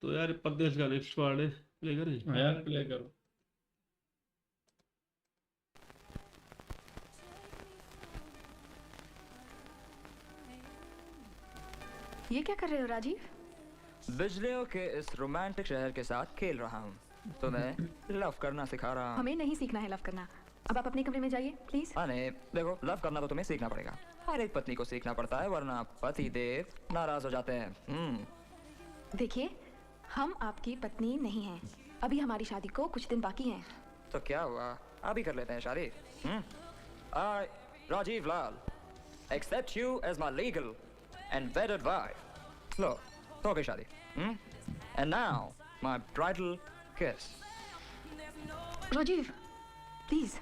तो यार परदेश का नेक्स्ट पार्ट है, प्ले करें? हाँ यार प्ले करो। ये क्या कर रहे हो राजीव? बिजलियों के इस रोमांटिक शहर के साथ खेल रहा हूँ, तो मैं लव करना सिखा रहा हूँ। हमें नहीं सीखना है लव करना। अब आप अपने कमरे में जाइए प्लीज। अरे देखो, लव करना तो तुम्हें सीखना पड़ेगा। हर एक पत्नी को सीखना पड़ता है, वरना पति देव नाराज हो जाते हैं। देखिए, हम आपकी पत्नी नहीं हैं। अभी हमारी शादी को कुछ दिन बाकी हैं। तो क्या हुआ, अभी कर लेते हैं शादी। I, Rajiv Lal, accept you as my legal and wedded wife. लो, हो गई शादी। And now my bridal kiss. Rajeev please,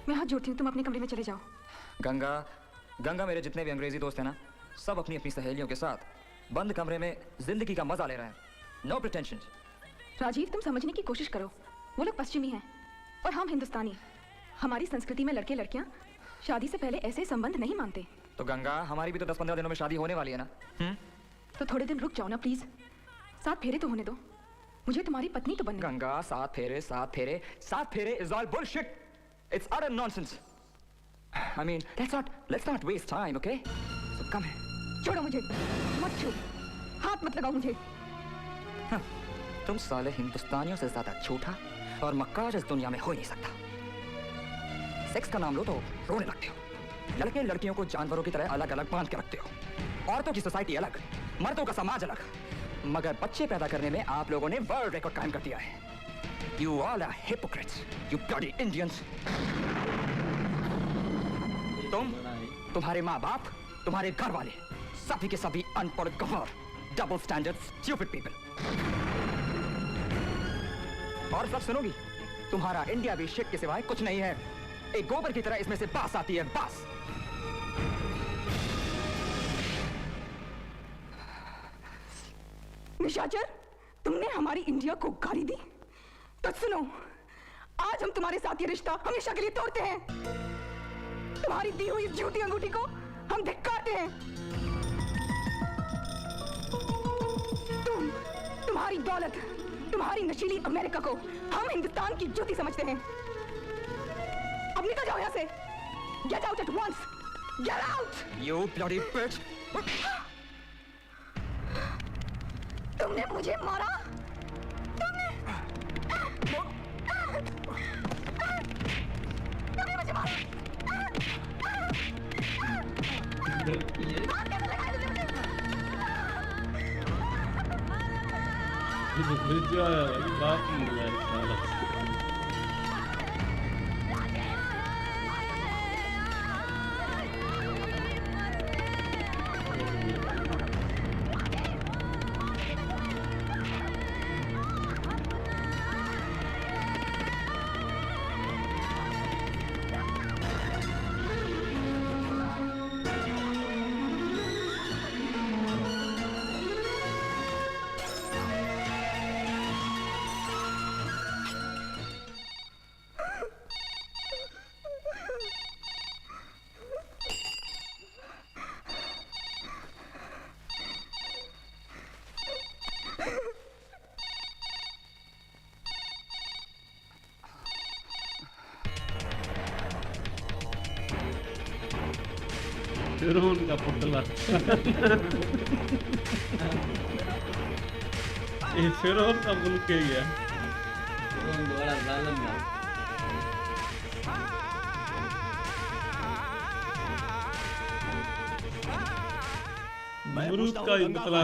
मैं हाथ जोड़ती हूँ, तुम अपने कमरे में चले जाओ। गंगा मेरे जितने भी अंग्रेजी दोस्त हैं ना, सब अपनी अपनी सहेलियों के साथ बंद कमरे में जिंदगी का मजा ले रहे हैं। नो प्रिटेंशंस। राजीव, तुम समझने की कोशिश करो। वो लोग पश्चिमी हैं और हम हिंदुस्तानी। हमारी संस्कृति में लड़के लड़कियां शादी से पहले ऐसे संबंध नहीं मानते। तो गंगा, हमारी भी तो 10-15 दिनों में शादी होने वाली है ना। तो थोड़े दिन रुक जाओ ना प्लीज। 7 फेरे तो होने दो, मुझे तुम्हारी पत्नी तो बनने दो। गंगा, 7 फेरे is all bullshit. It's utter nonsense. I mean, let's not waste time, okay? So come here. छोड़ो मुझे, मत छू, हाथ मत लगाओ मुझे। तुम साले हिंदुस्तानियों से ज्यादा झूठा और मक्कार इस दुनिया में हो ही नहीं सकता। सेक्स का नाम लो तो रोने लगते हो। लड़के लड़कियों को जानवरों की तरह अलग अलग बांध के रखते हो। औरतों की सोसाइटी अलग, मर्दों का समाज अलग, मगर बच्चे पैदा करने में आप लोगों ने वर्ल्ड रिकॉर्ड कायम कर दिया है। You all are hypocrites, you bloody Indians. तुम्हारे माँ बाप, तुम्हारे घर वाले, सभी के सभी अनपढ़ गंवार, डबल स्टैंडर्ड स्टूपिड पीपल। और सब सुनोगी, तुम्हारा इंडिया भी शिट के सिवाय कुछ नहीं है। एक गोबर की तरह इसमें से बास आती है, बास। निशाचर, तुमने हमारी इंडिया को गाली दी। तो सुनो, आज हम तुम्हारे साथ ये रिश्ता हमेशा के लिए तोड़ते हैं। तुम्हारी दी हुई झूठी अंगूठी को हम धिक्कारते हैं। तुम्हारी दौलत, तुम्हारी नशीली अमेरिका को हम हिंदुस्तान की जूती समझते हैं। अब निकल जाओ यहाँ से। Get out at once. Get out. You bloody bitch. तुमने मुझे मारा। तुमने मुझे मारा। जो आया भाई, बाप ही मिला है साला। फिरौन का पुतला। ये फिरौन का मुल्क है क्या? बड़ा जालिम है। मुरूद का ही पुतला।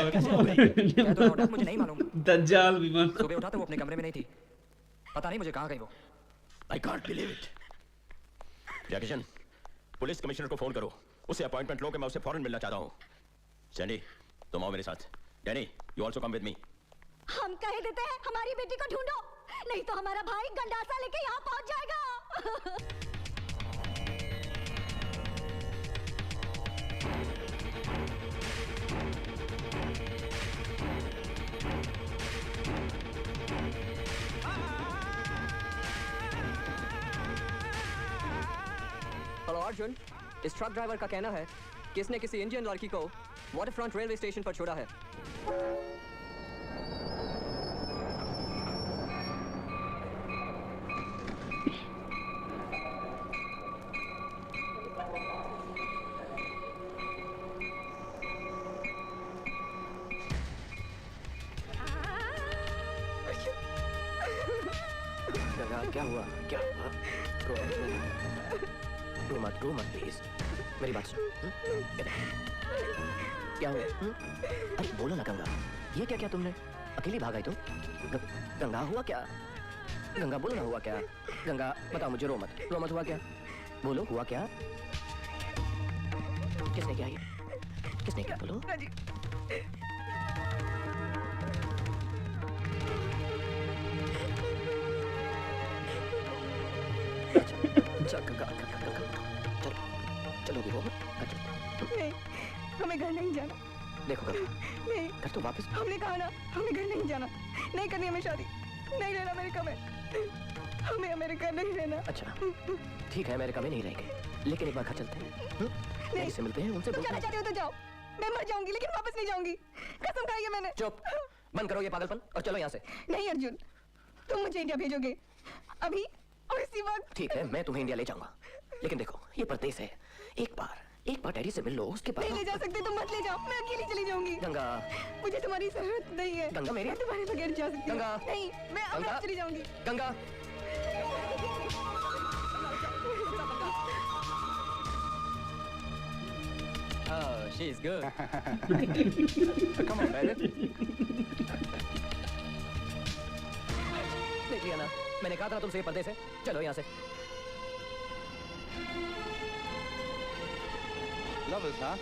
मुझे नहीं मालूम। दज्जाल भी मान। सुबह उठा तो वो अपने कमरे में नहीं थी, पता नहीं मुझे कहाँ गई वो। I can't believe it. Jaikishan, police commissioner को फोन करो, उसे अपॉइंटमेंट लो कि मैं उसे फौरन मिलना चाहता हूँ। सैंडी, तुम आओ मेरे साथ। Danny, you also come with me. हम कह देते हैं हमारी बेटी को ढूंढो, नहीं तो हमारा भाई गंडासा लेके यहाँ पहुंच जाएगा। हेलो अर्जुन, इस ट्रक ड्राइवर का कहना है कि इसने किसी इंडियन लड़की को वाटरफ्रंट रेलवे स्टेशन पर छोड़ा है। क्या हुआ? क्या हुआ? रो मत प्लीज, मेरी बात सुन। क्या हुआ? अरे बोलो ना गंगा, ये क्या तुमने? अकेली भाग आई तुम? गंगा हुआ क्या? गंगा बोलो ना, हुआ क्या? गंगा बताओ मुझे, रो मत, हुआ क्या? बोलो हुआ क्या? किसने किया ये? किसने किया? बोलो। अच्छा गंगा, चलो भी रो मत। नहीं, हमें घर नहीं जाना। देखो गंगा, नहीं, घर तो वापस। हमने कहा ना, हमें घर नहीं जाना, नहीं करनी हमें शादी, नहीं रहना अमेरिका में, हमें अमेरिका नहीं रहना। अच्छा ठीक है, अमेरिका में नहीं रहेंगे, लेकिन एक बार घर चलते हैं। नहीं से मिलते हैं, उनसे तुम जाना चाहते हो तो जाओ, मैं मर जाऊंगी लेकिन वापस नहीं जाऊंगी, कसम खाई है मैंने। चुप, बंद करो ये पागलपन और चलो यहाँ से। नहीं अर्जुन, तुम मुझे इंडिया भेजोगे अभी और इसी वक्त। ठीक है, मैं तुम्हें इंडिया ले जाऊंगा, लेकिन देखो ये परदेश है, एक बार डैडी से मिल लो, उसके बाद। नहीं ले जा सकते, तुम मत ले जाओ, मैं अकेली चली जाऊंगी। गंगा, मुझे तुम्हारी जरूरत नहीं है। गंगा मेरी, मैं तुम्हारे बगैर जा सकती हूँ। गंगा, नहीं, मैं अब चली जाऊंगी। Ganga. Oh, she's good. Come on, baby. देख लिया ना, मैंने कहा था तुमसे ये परदेश है, चलो यहाँ से। Lovers, huh?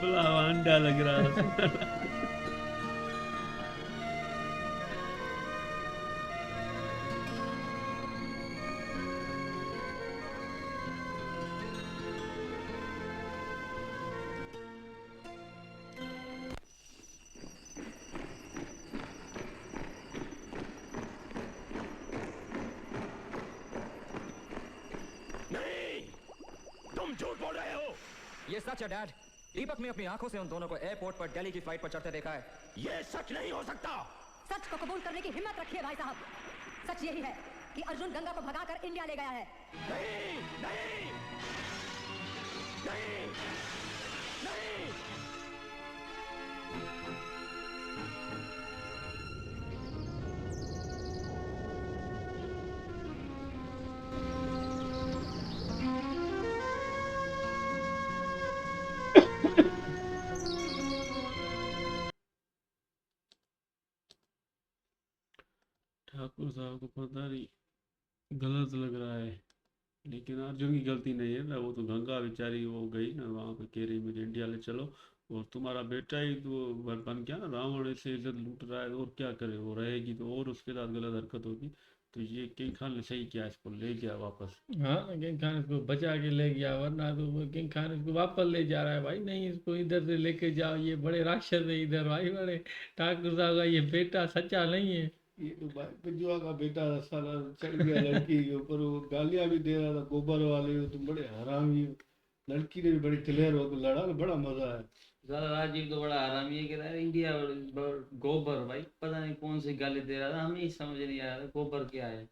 बड़ा अंडा लग रहा है। ये सच है डैड। दीपक ने अपनी आंखों से उन दोनों को एयरपोर्ट पर दिल्ली की फ्लाइट पर चढ़ते देखा है। ये सच नहीं हो सकता। सच को कबूल करने की हिम्मत रखिए भाई साहब। सच यही है कि अर्जुन गंगा को भगाकर इंडिया ले गया है। नहीं, नहीं, नहीं, नहीं। ठाकुर साहब को पता नहीं गलत लग रहा है, लेकिन अर्जुन की गलती नहीं है ना, वो तो गंगा बेचारी वो गई ना वहाँ पे, कह रही मुझे इंडिया ले चलो, और तुम्हारा बेटा ही तो बन गया ना, रावण से इज्जत लूट रहा है, और क्या करे, वो रहेगी तो और उसके साथ गलत हरकत होगी। तो ये किंग खान ने सही किया, इसको ले गया वापस। हाँ, किंग खान इसको बचा के ले गया, वरना तो वो किंग खान इसको वापस ले जा रहा है। भाई नहीं, इसको इधर से लेके जाओ, ये बड़े राक्षस है इधर भाई, बड़े ठाकुर साहब का ये बेटा सच्चा नहीं है। ये तो भाई पिजुआ का बेटा साला चढ़ गया लड़की के ऊपर, वो गालियां भी दे रहा था, गोबर वाले हो तुम, बड़े हरामी हो। लड़की ने भी बड़ी क्लियर होकर लड़ा तो बड़ा मजा आया। साला राजीव तो बड़ा हरामी है, कह रहा है इंडिया गोबर, भाई पता नहीं कौन सी गाली दे रहा था, हमें ही समझ नहीं आ रहा गोबर क्या है।